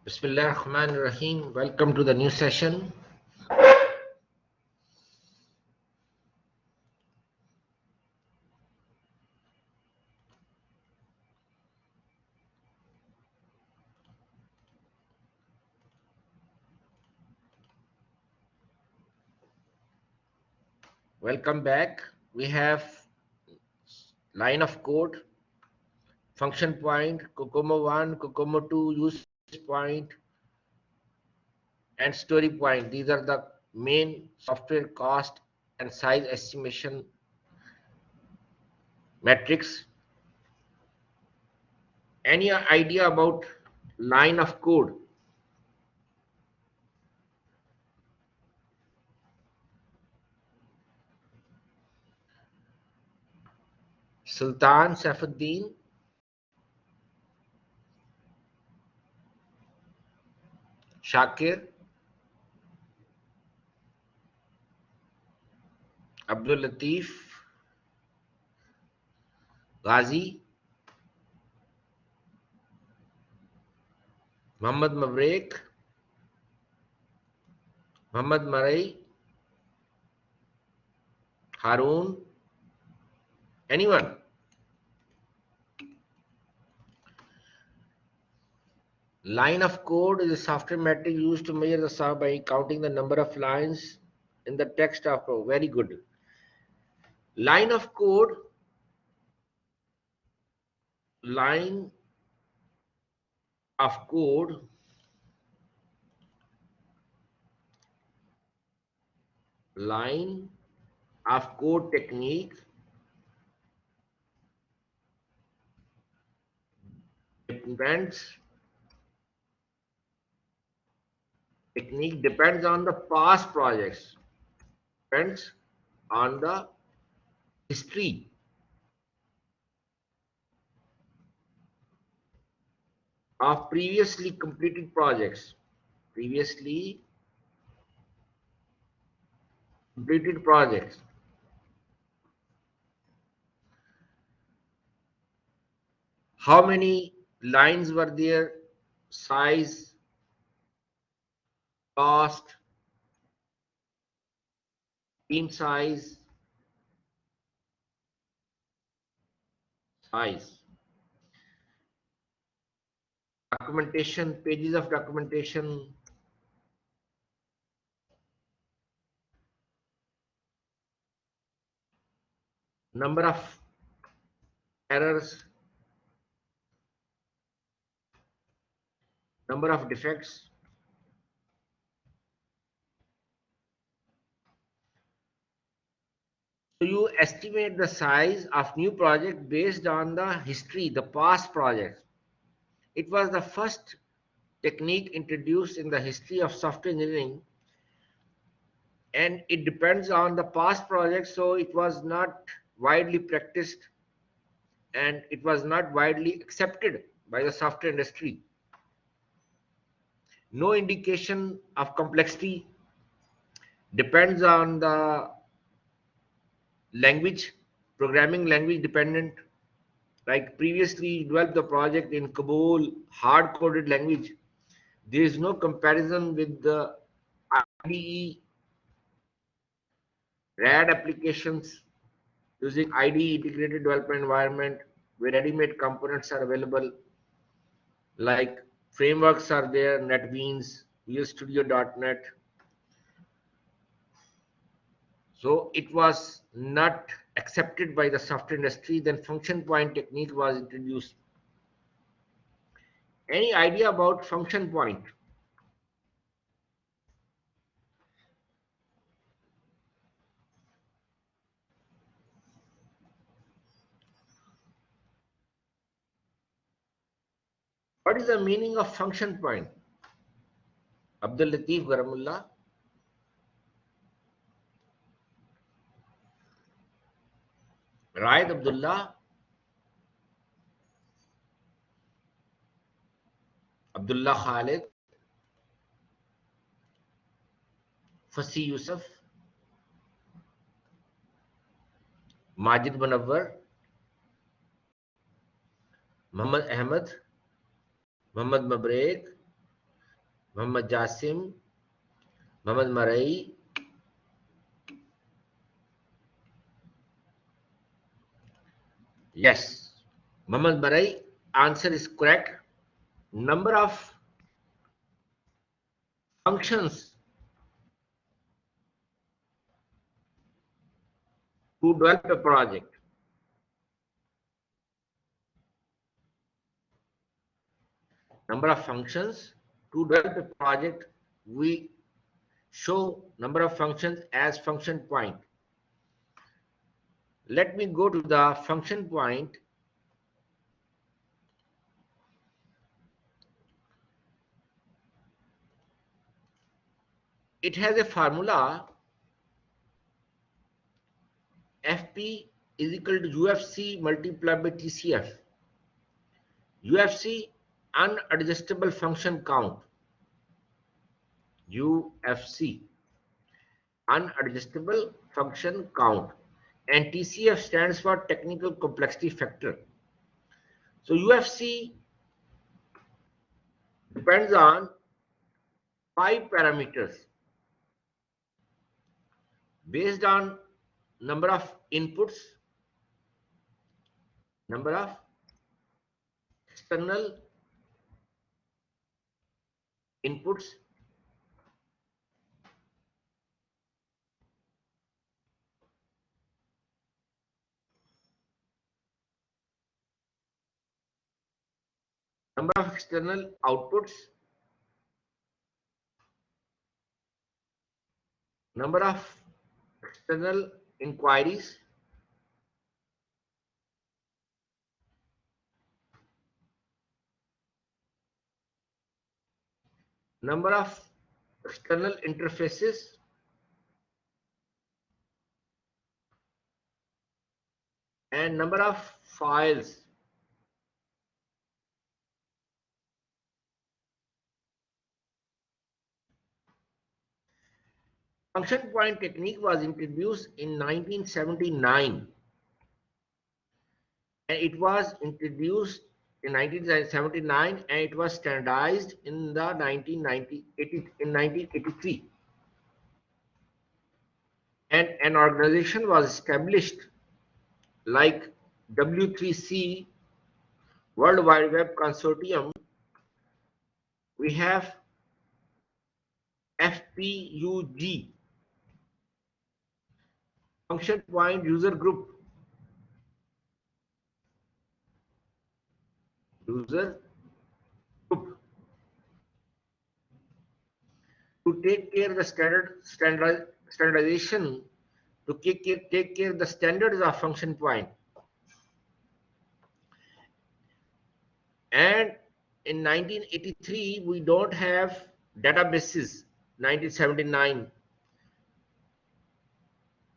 Bismillah Rahman Rahim. Welcome to the new session. Welcome back. We have line of code, function point, Kokomo 1, Kokomo 2, use point, and story point. These are the main software cost and size estimation metrics. Any idea about line of code? Sultan Saifuddin, Shakir, Abdul Latif, Ghazi, Muhammad Mabreek, Muhammad Marai, Harun, anyone? Line of code is a software metric used to measure the sound by counting the number of lines in the text of code. Very good. Line of code, line of code line of code technique depends depends on the past projects, depends on the history of previously completed projects. Previously completed projects. How many lines were there? Size, cost, team size, size. Documentation, pages of documentation, number of errors, number of defects. So you estimate the size of new project based on the history, the past projects. It was the first technique introduced in the history of software engineering, and it depends on the past projects, so it was not widely practiced and it was not widely accepted by the software industry. No indication of complexity, depends on the language, programming language dependent. Like previously developed the project in Kabul, hard coded language. There is no comparison with the IDE RAD applications using IDE integrated development environment where ready-made components are available. Like frameworks are there, NetBeans, Visual Studio.NET. So it was not accepted by the software industry. Then function point technique was introduced. Any idea about function point? What is the meaning of function point? Abdul Latif Garamullah, Raid Abdullah, Abdullah Khalid, Fasi Yusuf, Majid Munawwar, Muhammad Ahmed, Muhammad Mabreek, Muhammad Jasim, Muhammad Marai. Yes, Muhammad Marai, answer is correct. Number of functions to develop a project. Number of functions to develop a project. We show number of functions as function point. Let me go to the function point. It has a formula. FP is equal to UFC multiplied by TCF. UFC, unadjustable function count. UFC, unadjustable function count. And TCF stands for technical complexity factor. So UFC depends on 5 parameters based on number of inputs, number of external inputs, number of external outputs, number of external inquiries, number of external interfaces, and number of files. Function point technique was introduced in 1979, and it was introduced in 1979 and it was standardized in the 1983. And an organization was established like W3C, World Wide Web Consortium. We have FPUG, Function Point User Group. User group to take care of the standardization, to take care of the standards of function point. And in 1983 we don't have databases. 1979,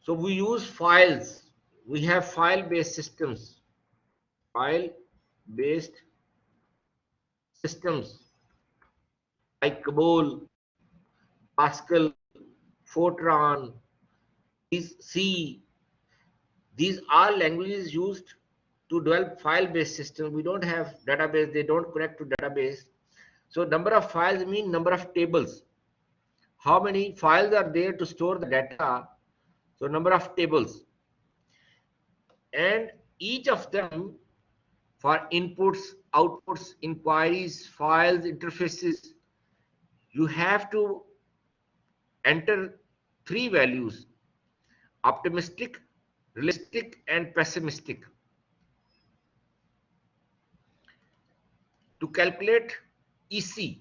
so we use files. We have file based systems, file based systems like COBOL, Pascal, Fortran, C. These are languages used to develop file based systems. We don't have database, they don't connect to database. So number of files mean number of tables. How many files are there to store the data? So number of tables. And each of them, for inputs, outputs, inquiries, files, interfaces, you have to enter 3 values: optimistic, realistic, and pessimistic. To calculate EC,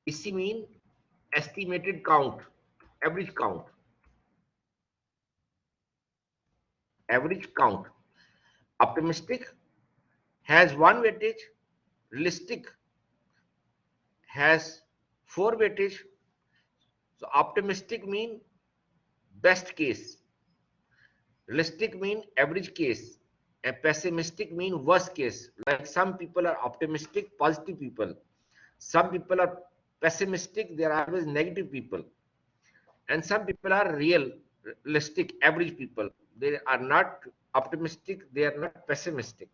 EC mean estimated count, average count, average count. Optimistic has 1 weightage, realistic has 4 weightage. So optimistic mean best case, realistic mean average case, and pessimistic mean worst case. Like some people are optimistic, positive people. Some people are pessimistic, they are always negative people. And some people are realistic, average people. They are not optimistic, they are not pessimistic.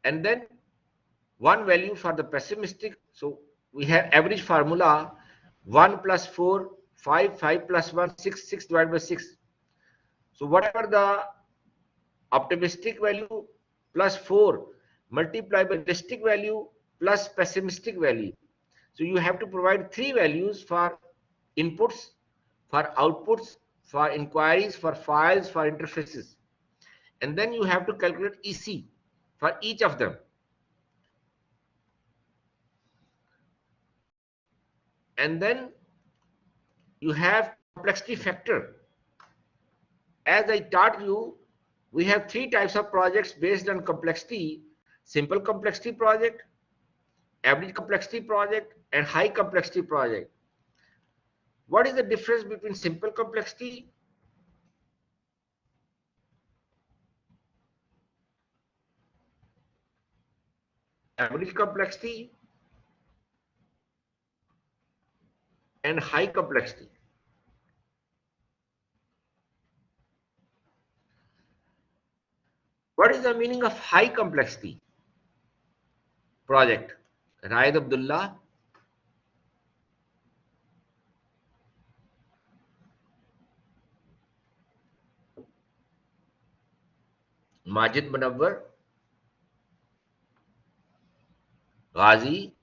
And then one value for the pessimistic. So we have average formula 1 plus 4, 5, 5 plus 1, 6, 6 divided by 6. So whatever the optimistic value plus 4 multiplied by realistic value plus pessimistic value. So you have to provide three values for inputs, for outputs, for inquiries, for files, for interfaces. And then you have to calculate EC for each of them. And then you have complexity factor. As I taught you, we have three types of projects based on complexity: simple complexity project, average complexity project, and high complexity project. What is the difference between simple complexity, average complexity, and high complexity? What is the meaning of high complexity project? Raed Abdullah, Majid Munawwar, Ghazi,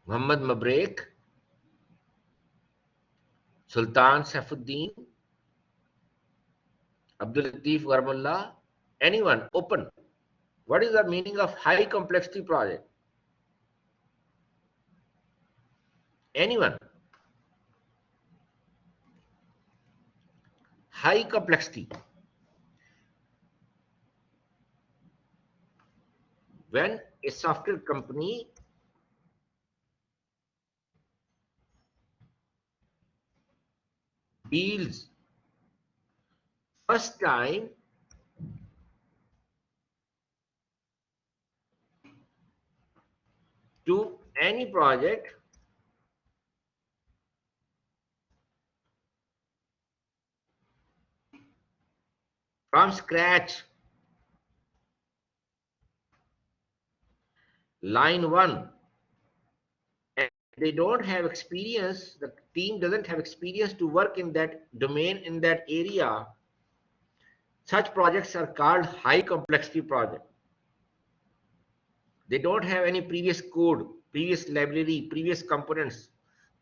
Muhammad Mabrek, Sultan Saifuddin, Abdul Latif Garmullah, anyone, open. What is the meaning of high complexity project? Anyone? High complexity. When a software company deals first time to any project from scratch, line one, and they don't have experience, the team doesn't have experience to work in that domain, in that area, such projects are called high complexity project. They don't have any previous code, previous library, previous components.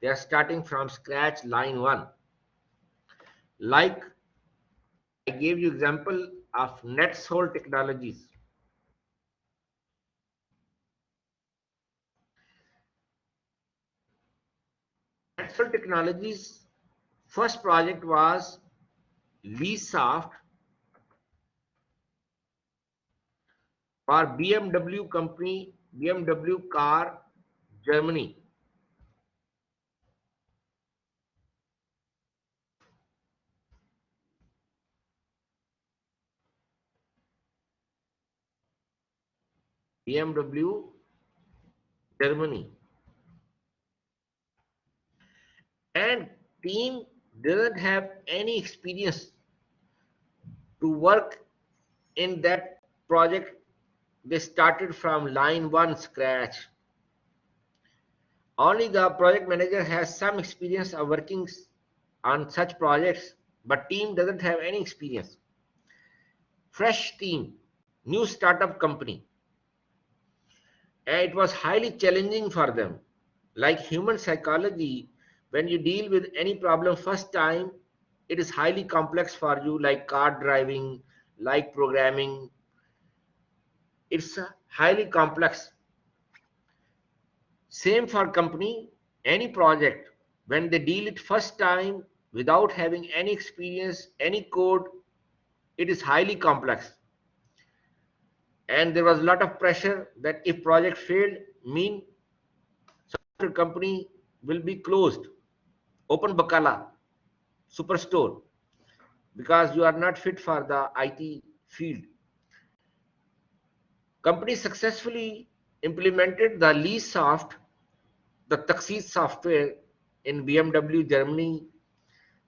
They are starting from scratch, line one. Like I gave you example of NetSol Technologies. NetSol Technologies first project was LeeSoft for BMW company, BMW car, Germany. BMW, Germany. And team doesn't have any experience to work in that project. They started from line one scratch. Only the project manager has some experience of working on such projects, but team doesn't have any experience. Fresh team, new startup company, and it was highly challenging for them. Like human psychology, when you deal with any problem first time, it is highly complex for you, like car driving, like programming. It's highly complex. Same for company, any project, when they deal it first time without having any experience, any code, it is highly complex. And there was a lot of pressure that if project failed, mean software company will be closed, open bakala, superstore, because you are not fit for the IT field. Company successfully implemented the LeeSoft, the Taxis software in BMW Germany.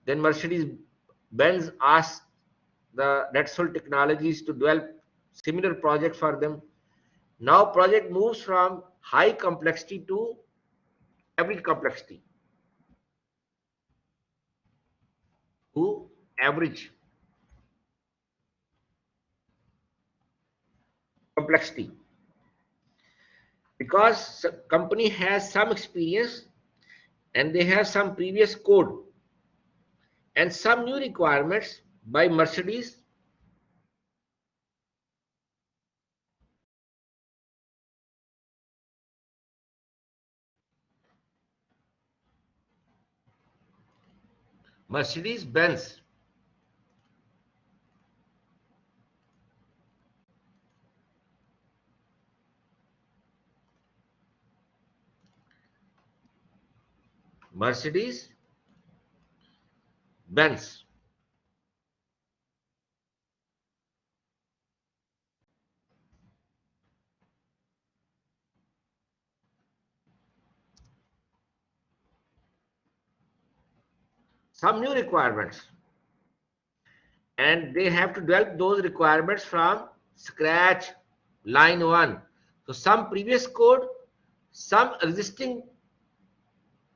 Then Mercedes-Benz asked the NetSol Technologies to develop similar project for them. Now project moves from high complexity to average complexity. To average complexity. Because company has some experience and they have some previous code and some new requirements by Mercedes. Mercedes-Benz. Mercedes-Benz. Some new requirements. And they have to develop those requirements from scratch, line one. So some previous code, some existing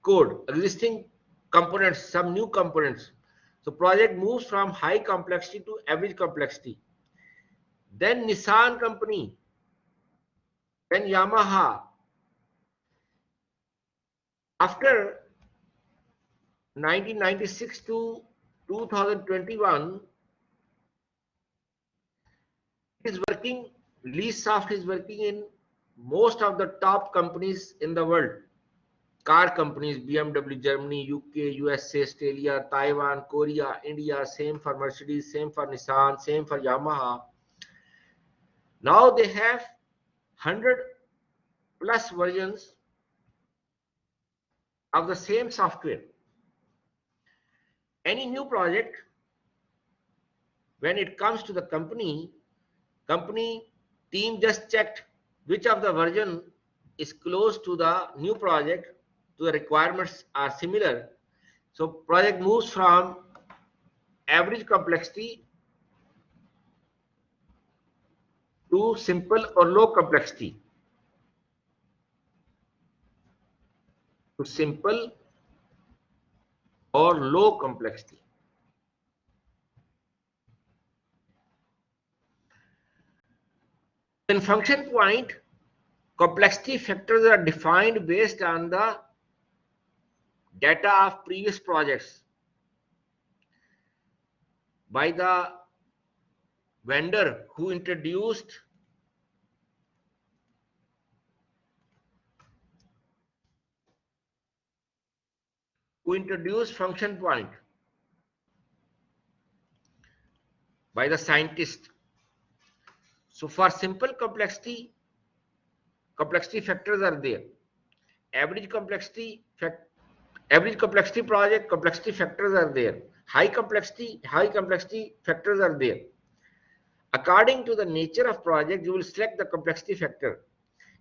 code, existing components, some new components. So project moves from high complexity to average complexity. Then Nissan company, then Yamaha. After 1996 to 2021, is working, Leesoft is working in most of the top companies in the world. Car companies, BMW, Germany, UK, USA, Australia, Taiwan, Korea, India, same for Mercedes, same for Nissan, same for Yamaha. Now they have 100 plus versions of the same software. Any new project, when it comes to the company team just checked which of the version is close to the new project, to the requirements are similar. So project moves from average complexity to simple or low complexity. To simple or low complexity. In function point, complexity factors are defined based on the data of previous projects by the vendor who introduced function point, by the scientist. So for simple complexity, complexity factors are there. Average complexity project, complexity factors are there. High complexity factors are there. According to the nature of project, you will select the complexity factor.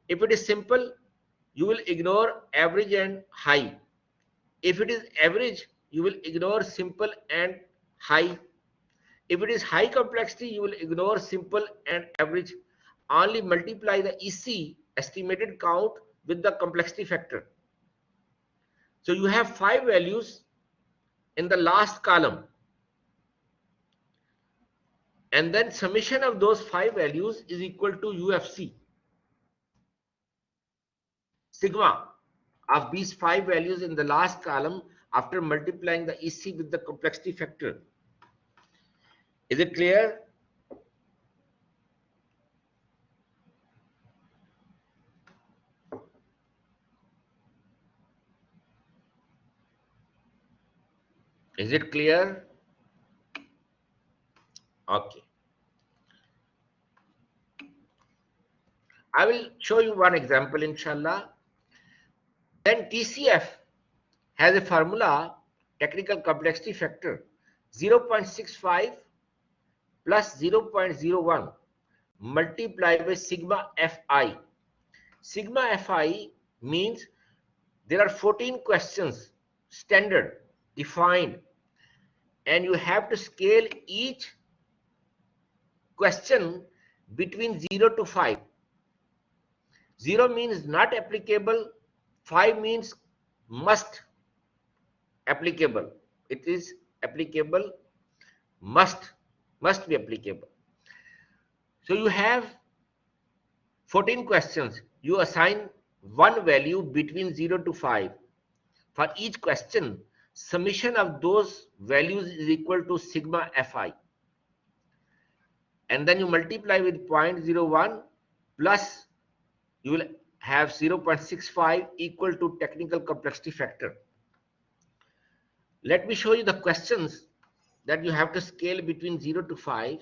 If it is simple, you will ignore average and high. If it is average, you will ignore simple and high. If it is high complexity, you will ignore simple and average. Only multiply the EC, estimated count, with the complexity factor. So you have 5 values in the last column. And then summation of those 5 values is equal to UFC. Sigma of these 5 values in the last column after multiplying the EC with the complexity factor. Is it clear? Is it clear? Okay. I will show you one example, inshallah. Then TCF has a formula, technical complexity factor, 0.65 plus 0.01 multiplied by sigma Fi. Sigma Fi means there are 14 questions, standard, defined, and you have to scale each question between 0 to 5. 0 means not applicable, 5 means must applicable. It is applicable, must be applicable. So you have 14 questions. You assign one value between 0 to 5. For each question, summation of those values is equal to sigma fi. And then you multiply with 0.01 plus you will have 0.65 equal to technical complexity factor. Let me show you the questions that you have to scale between 0 to 5.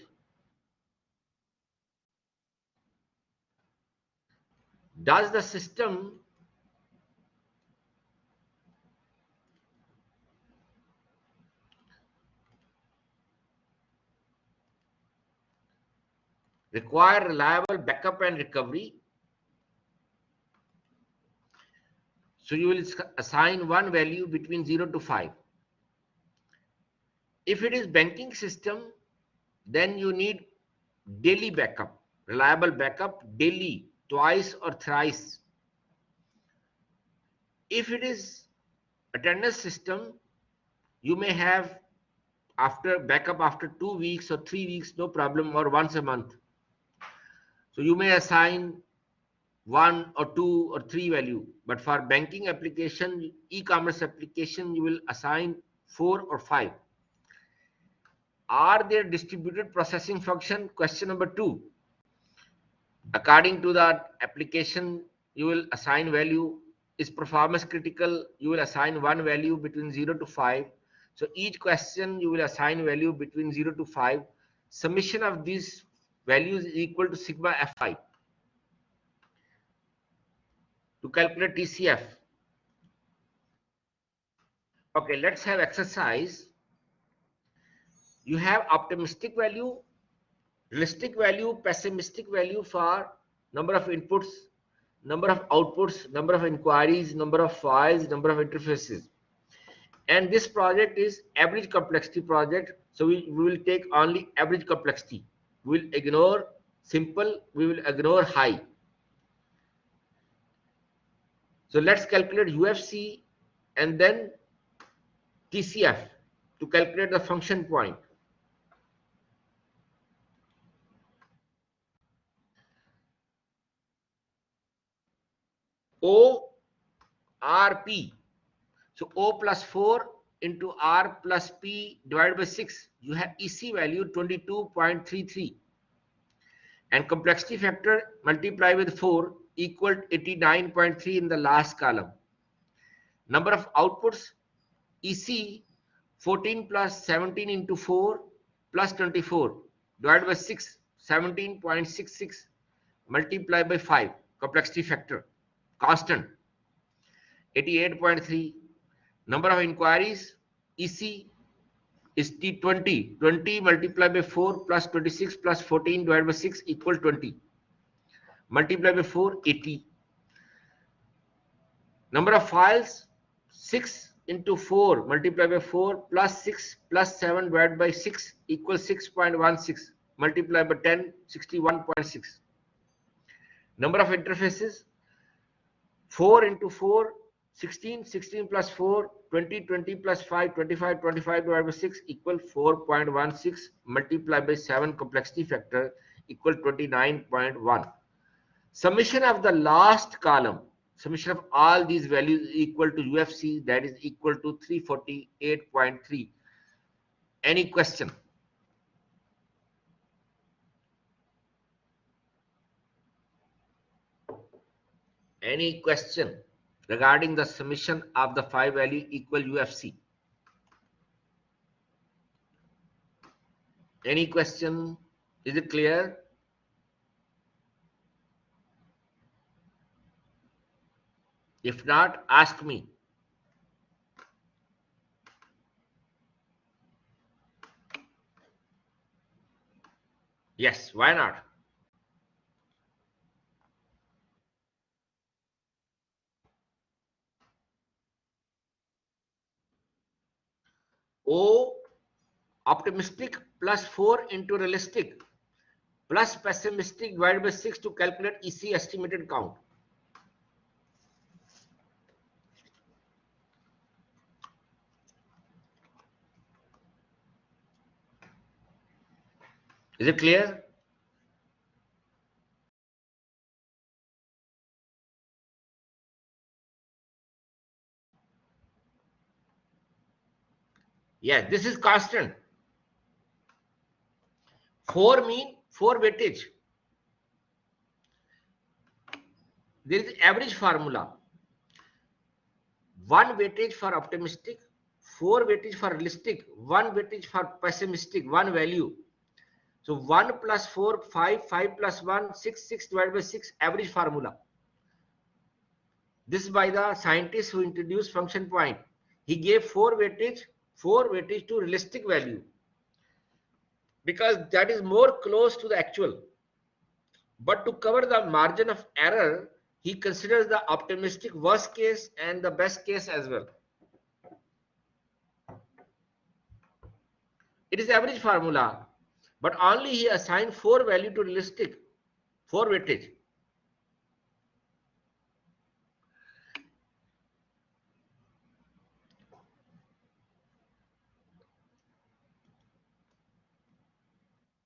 Does the system require reliable backup and recovery? So you will assign one value between 0 to 5. If it is banking system, then you need daily backup, reliable backup daily, twice or thrice. If it is attendance system, you may have after backup after 2 weeks or 3 weeks, no problem, or once a month. So you may assign 1 or 2 or 3 value, but for banking application, e-commerce application, you will assign 4 or 5. Are there distributed processing function? Question number 2. According to that application, you will assign value. Is performance critical? You will assign one value between 0 to 5. So each question you will assign value between 0 to 5. Summation of these values is equal to sigma fi. To calculate TCF. Okay, let's have exercise. You have optimistic value, realistic value, pessimistic value for number of inputs, number of outputs, number of inquiries, number of files, number of interfaces. And this project is average complexity project. So we will take only average complexity. We will ignore simple, we will ignore high. So let's calculate UFC and then TCF to calculate the function point. ORP. So O plus 4 into R plus P divided by 6. You have EC value 22.33. And complexity factor multiply with 4 equal 89.3 in the last column. Number of outputs EC 14 plus 17 into 4 plus 24 divided by 6, 17.66 multiply by 5, complexity factor constant 88.3. Number of inquiries EC is T20, 20 multiplied by 4 plus 26 plus 14 divided by 6 equal 20. Multiply by 4, 80. Number of files 6 into 4 multiplied by 4 plus 6 plus 7 divided by 6 equals 6.16. Multiply by 10, 61.6. Number of interfaces 4 into 4, 16, 16 plus 4, 20, 20 plus 5, 25, 25 divided by 6 equal 4.16 multiplied by 7 complexity factor equal 29.1. Summation of the last column, summation of all these values is equal to UFC, that is equal to 348.3. Any question? Any question regarding the summation of the 5 value equal UFC? Any question? Is it clear? If not, ask me. Yes, why not? O optimistic plus 4 into realistic plus pessimistic divided by 6 to calculate EC estimated count. Is it clear? Yes, this is constant. 4 mean 4 weightage. There is average formula. 1 weightage for optimistic, 4 weightage for realistic, 1 weightage for pessimistic, 1 value. So 1 plus 4, 5, 5 plus 1, 6, 6 divided by 6, average formula. This is by the scientist who introduced function point. He gave 4 weightage to realistic value, because that is more close to the actual. But to cover the margin of error, he considers the optimistic worst case and the best case as well. It is average formula, but only he assigned 4 value to realistic, 4 weightage.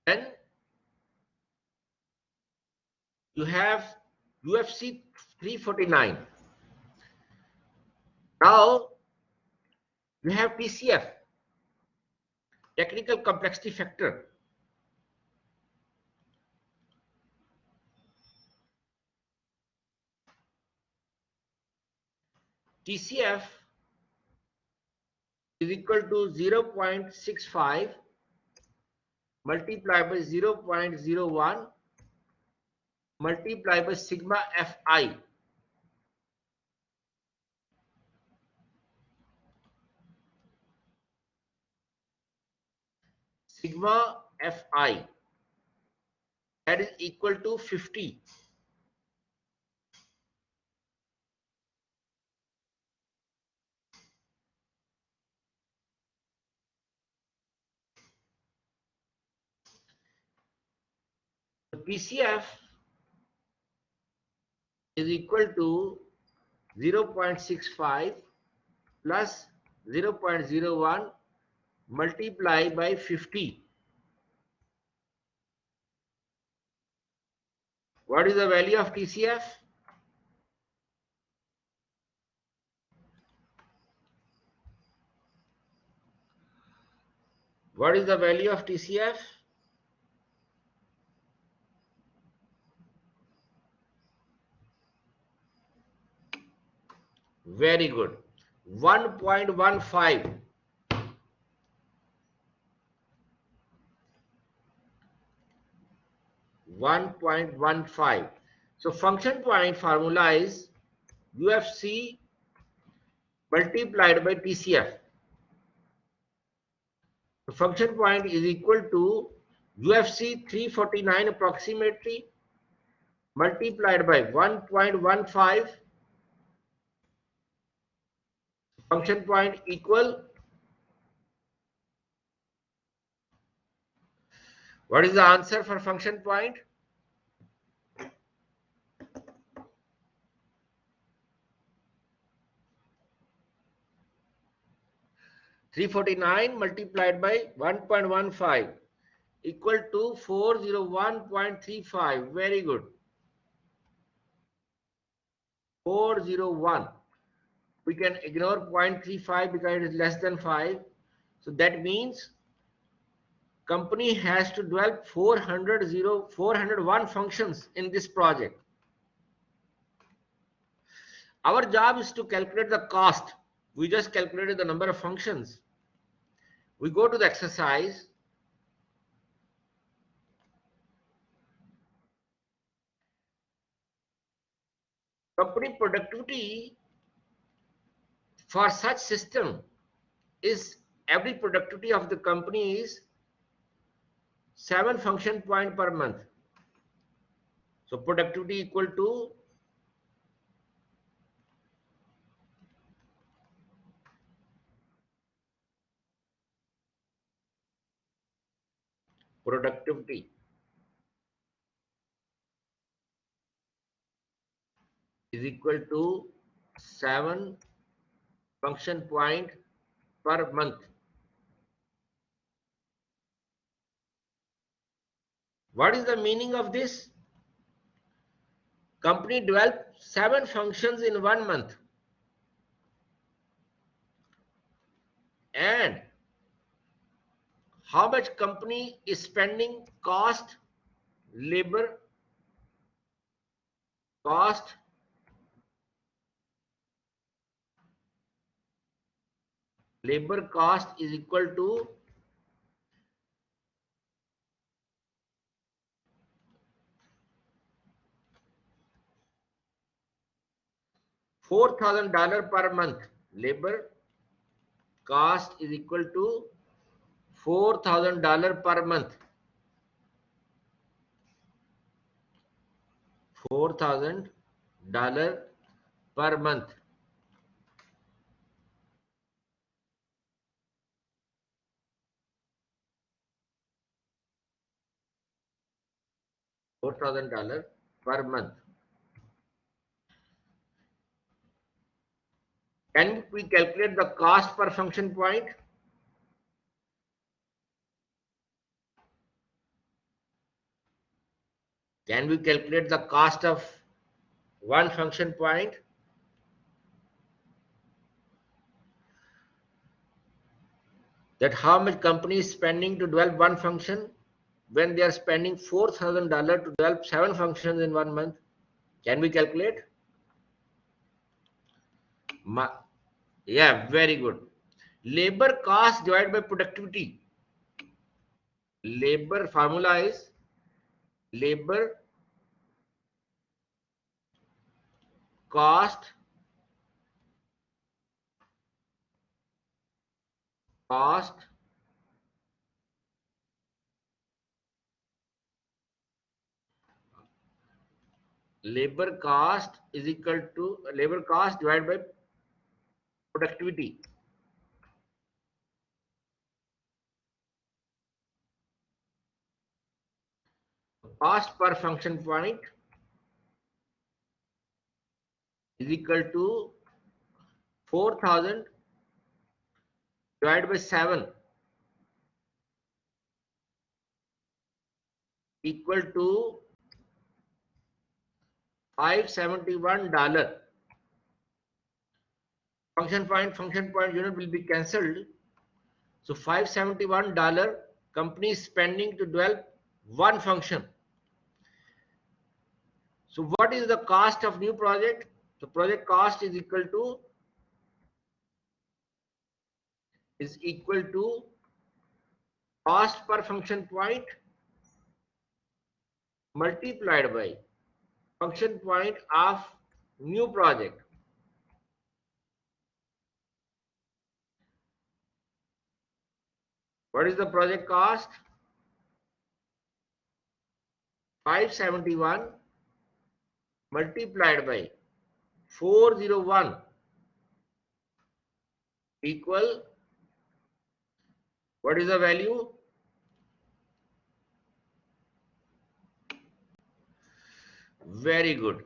Then you have UFC 349. Now you have TCF, technical complexity factor. TCF is equal to 0.65 multiplied by 0.01 multiplied by sigma Fi. Sigma Fi, that is equal to 50. So TCF is equal to 0.65 plus 0.01 multiplied by 50. What is the value of TCF? What is the value of TCF? Very good. 1.15. 1.15. So function point formula is UFC multiplied by TCF. The function point is equal to UFC 349 approximately multiplied by 1.15. Function point equal. What is the answer for function point? 349 multiplied by 1.15 equal to 401.35. Very good. 401. We can ignore 0.35 because it is less than 5. So that means company has to develop 401 functions in this project. Our job is to calculate the cost. We just calculated the number of functions. We go to the exercise. Company productivity for such system is every productivity of the company is 7 function point per month. So productivity equal to productivity is equal to 7 function point per month. What is the meaning of this? Company developed 7 functions in 1 month. And how much company is spending cost, labor, cost, labor cost is equal to $4,000 per month. Labor cost is equal to $4,000 per month. $4,000 per month. $4,000 per month. Can we calculate the cost per function point? Can we calculate the cost of one function point? That how much company is spending to develop one function when they are spending $4,000 to develop 7 functions in 1 month? Can we calculate? Yeah, very good. Labor cost divided by productivity. Labor formula is labor cost cost labor cost is equal to labor cost divided by productivity. Cost per function point is equal to 4,000 divided by 7 equal to $571. Function point unit will be cancelled. So $571 company is spending to develop one function. So what is the cost of new project? The project cost is equal to cost per function point multiplied by function point of new project. What is the project cost? 571 multiplied by 401 equal, what is the value? Very good.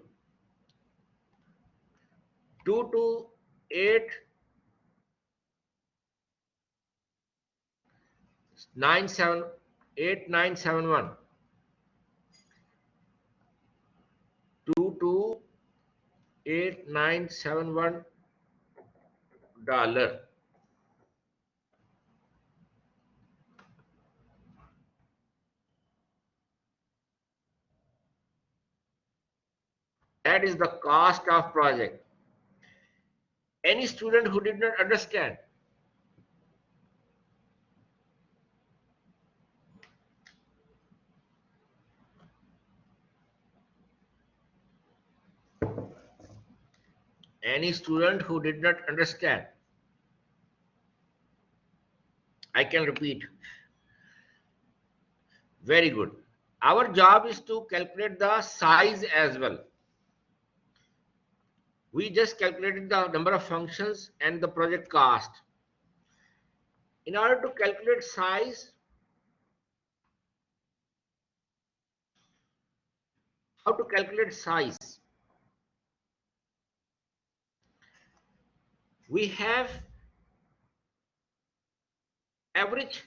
228,971. 228,971. That is the cost of project. Any student who did not understand? Any student who did not understand? I can repeat. Very good. Our job is to calculate the size as well. We just calculated the number of functions and the project cost. In order to calculate size, how to calculate size? We have average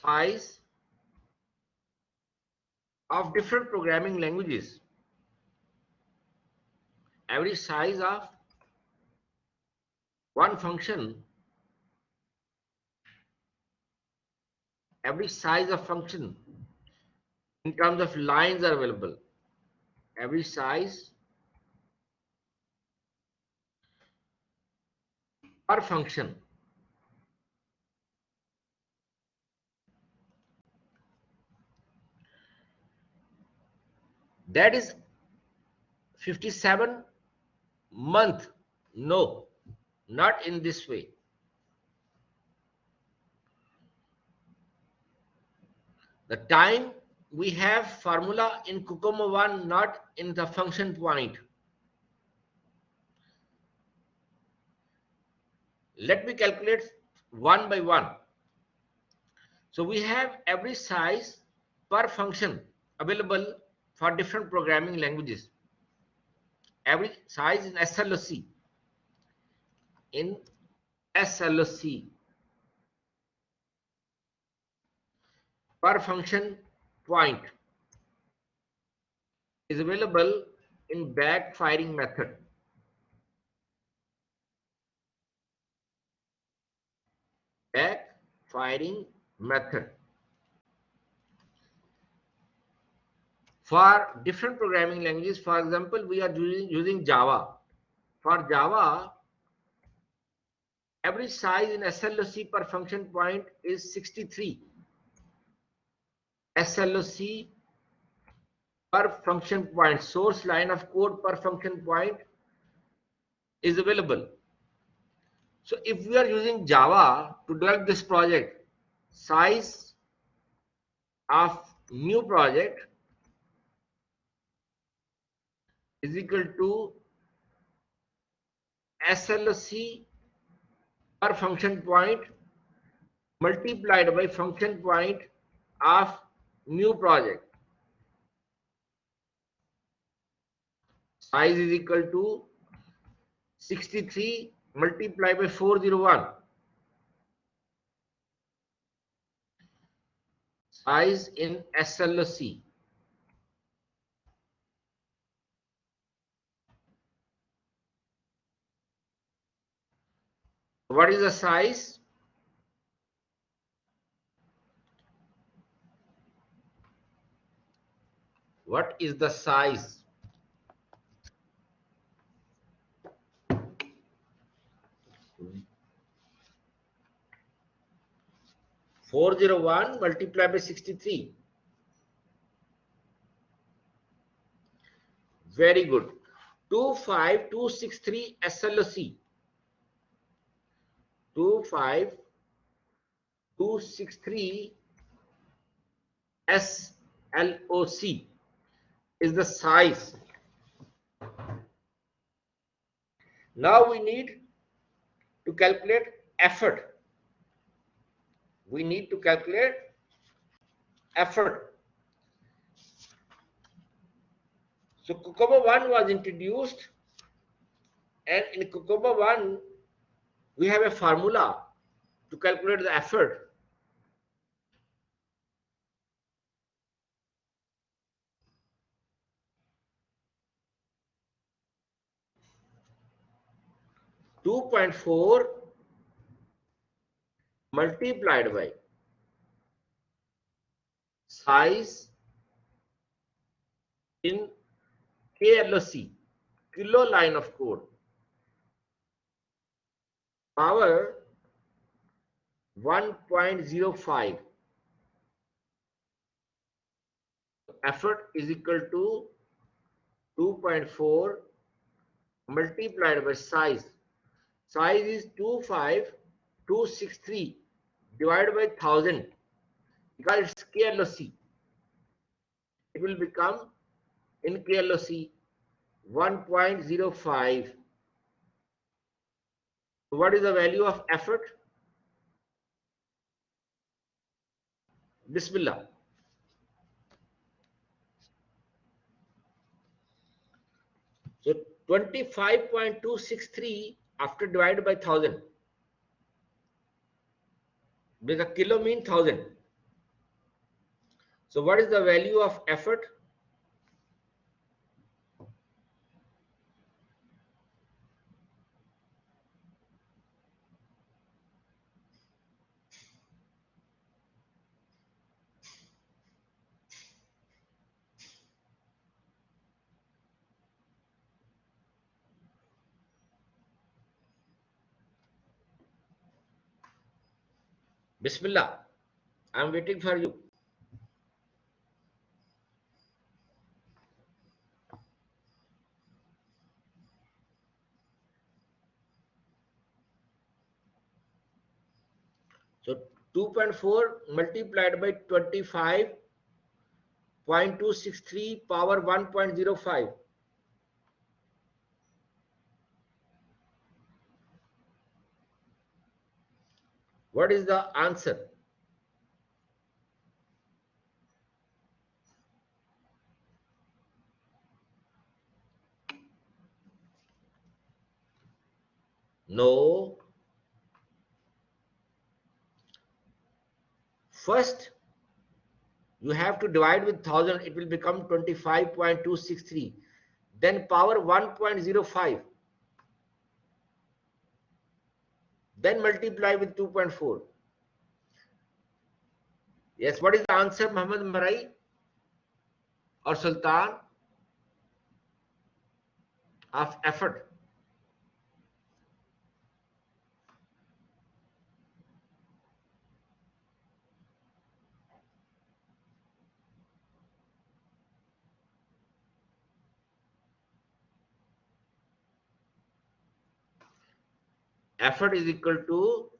size of different programming languages. Average size of one function, average size of function in terms of lines are available. Average size per function. That is 57 month. No, not in this way. The time we have formula in COCOMO 1, not in the function point. Let me calculate one by one. So we have average size per function available for different programming languages. Average size in SLOC. In SLOC per function point is available in backfiring method. Backfiring method. For different programming languages, for example, we are using Java. For Java, average size in SLOC per function point is 63. SLOC per function point, source line of code per function point is available. So if we are using Java to develop this project, size of new project is equal to SLOC per function point multiplied by function point of new project. Size is equal to 63 multiplied by 401. Size in SLOC. What is the size? What is the size? 401 multiplied by 63. Very good. 25263 SLOC. 25263 SLOC is the size. Now we need to calculate effort. We need to calculate effort. So COCOMO 1 was introduced, and in COCOMO 1 we have a formula to calculate the effort. (2.4) multiplied by size in KLOC, kilo line of code, power 1.05. Effort is equal to 2.4 multiplied by size. Size is 25263 divided by 1000 because it's KLOC. It will become in KLOC 1.05. What is the value of effort? Bismillah. So 25.263 after divided by 1000. Because kilo means 1000. So what is the value of effort? Bismillah. I'm waiting for you. So 2.4 multiplied by 25.263 power 1.05. What is the answer? No. First, you have to divide with 1000. It will become 25.263. Then power 1.05. Then multiply with 2.4. Yes, what is the answer, Muhammad Marai or Sultan, of effort? Effort is equal to,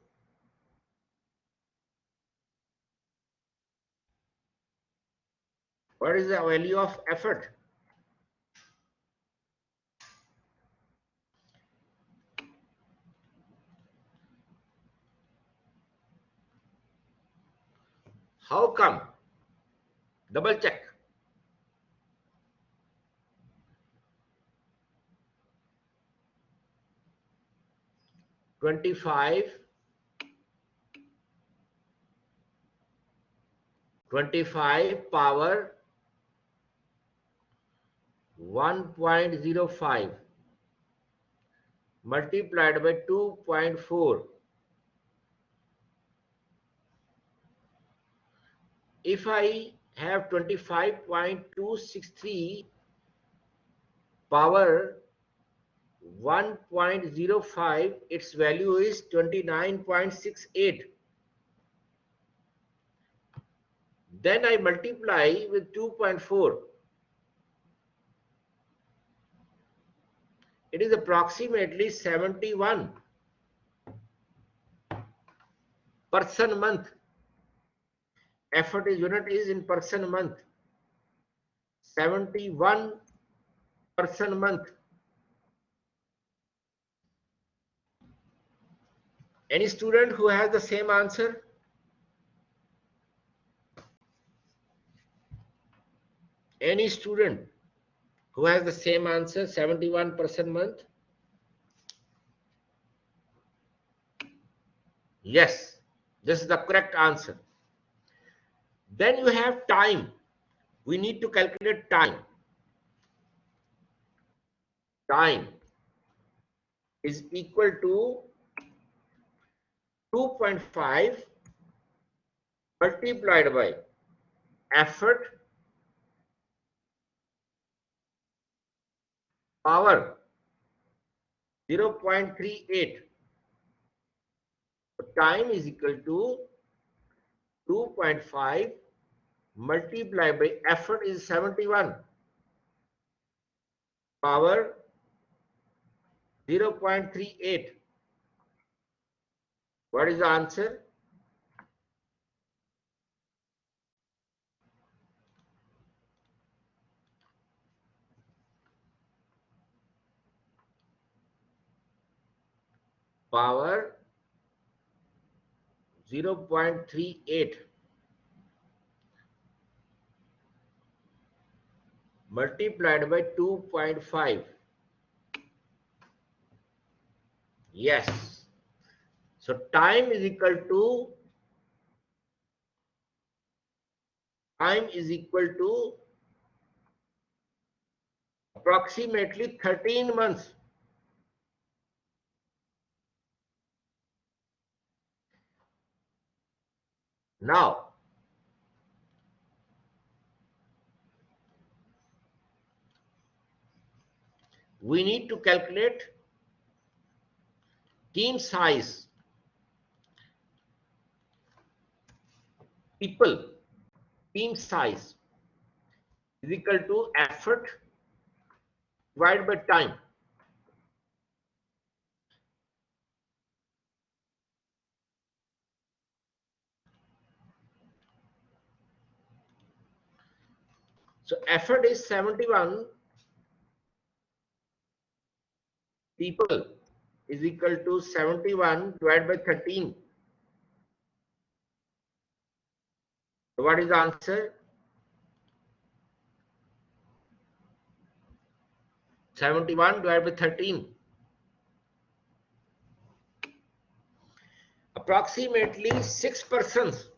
what is the value of effort? How come? Double check. 25, 25 power 1.05 multiplied by 2.4. If I have 25.263 power 1.05, its value is 29.68. Then I multiply with 2.4. It is approximately 71 person month. Effort is unit is in person month. 71 person month. Any student who has the same answer? Any student who has the same answer, 71% month? Yes, this is the correct answer. Then you have time. We need to calculate time. Time is equal to 2.5 multiplied by effort power 0.38. So time is equal to 2.5 multiplied by effort is 71 power 0.38. What is the answer? Power 0.38 multiplied by 2.5. Yes. So time is equal to Time is equal to approximately 13 months. Now, we need to calculate team size, people, team size is equal to effort divided by time. So effort is 71 people is equal to 71 divided by 13. So what is the answer? 71 divided by 13. Approximately 6 persons.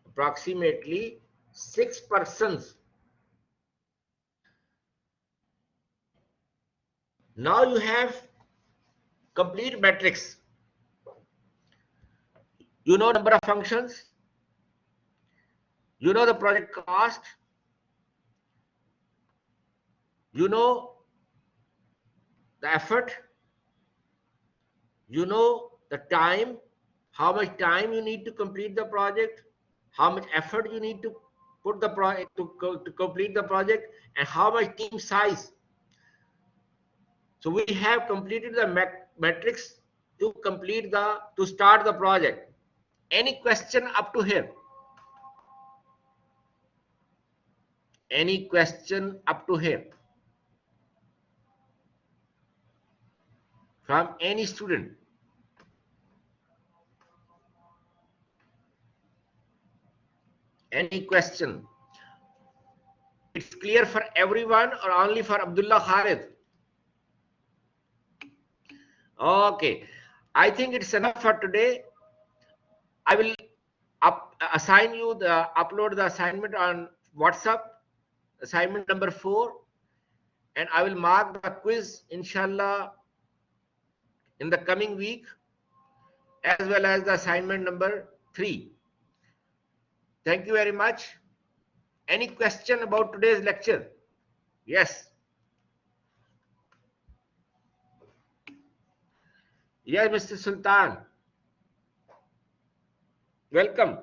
Approximately 6 persons. Now you have complete matrix. You know number of functions. You know the project cost. You know the effort. You know the time, how much time you need to complete the project, how much effort you need to put the project to complete the project, and how much team size. So we have completed the matrix to start the project. Any question up to here? Any question up to here from any student? Any question? It's clear for everyone or only for Abdullah Khalid? Okay, I think it's enough for today. I will assign you upload the assignment on WhatsApp, assignment number 4, and I will mark the quiz inshallah in the coming week, as well as the assignment number 3. Thank you very much. Any question about today's lecture? Yes. Yes, Mr. Sultan. Welcome.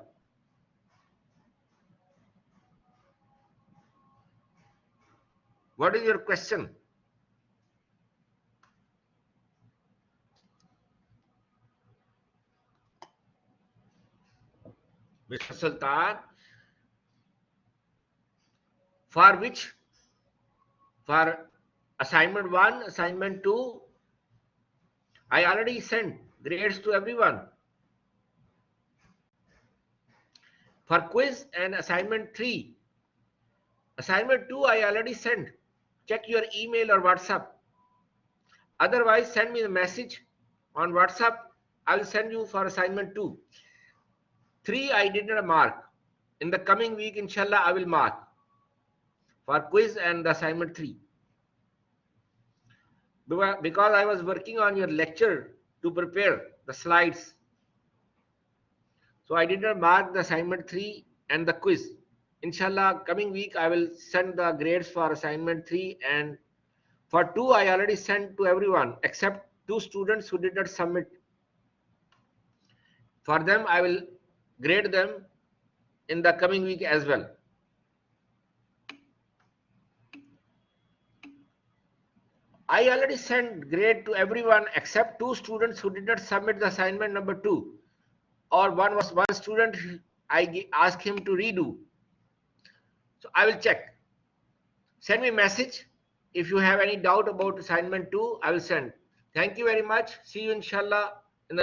What is your question? Mr. Sultan, for which? For assignment 1, assignment 2, I already sent grades to everyone. For quiz and assignment 3, assignment 2 I already sent. Check your email or WhatsApp. Otherwise, send me the message on WhatsApp. I will send you for assignment 2. 3 I did not mark. In the coming week, inshallah, I will mark for quiz and the assignment 3. Because I was working on your lecture to prepare the slides. So I did not mark the assignment 3 and the quiz. Inshallah, coming week I will send the grades for assignment 3, and for 2 I already sent to everyone except 2 students who did not submit. For them I will grade them in the coming week as well. I already sent grade to everyone except 2 students who did not submit the assignment number 2, or one student I asked him to redo. So I will check. Send me a message if you have any doubt about assignment 2. I will send. Thank you very much. See you inshallah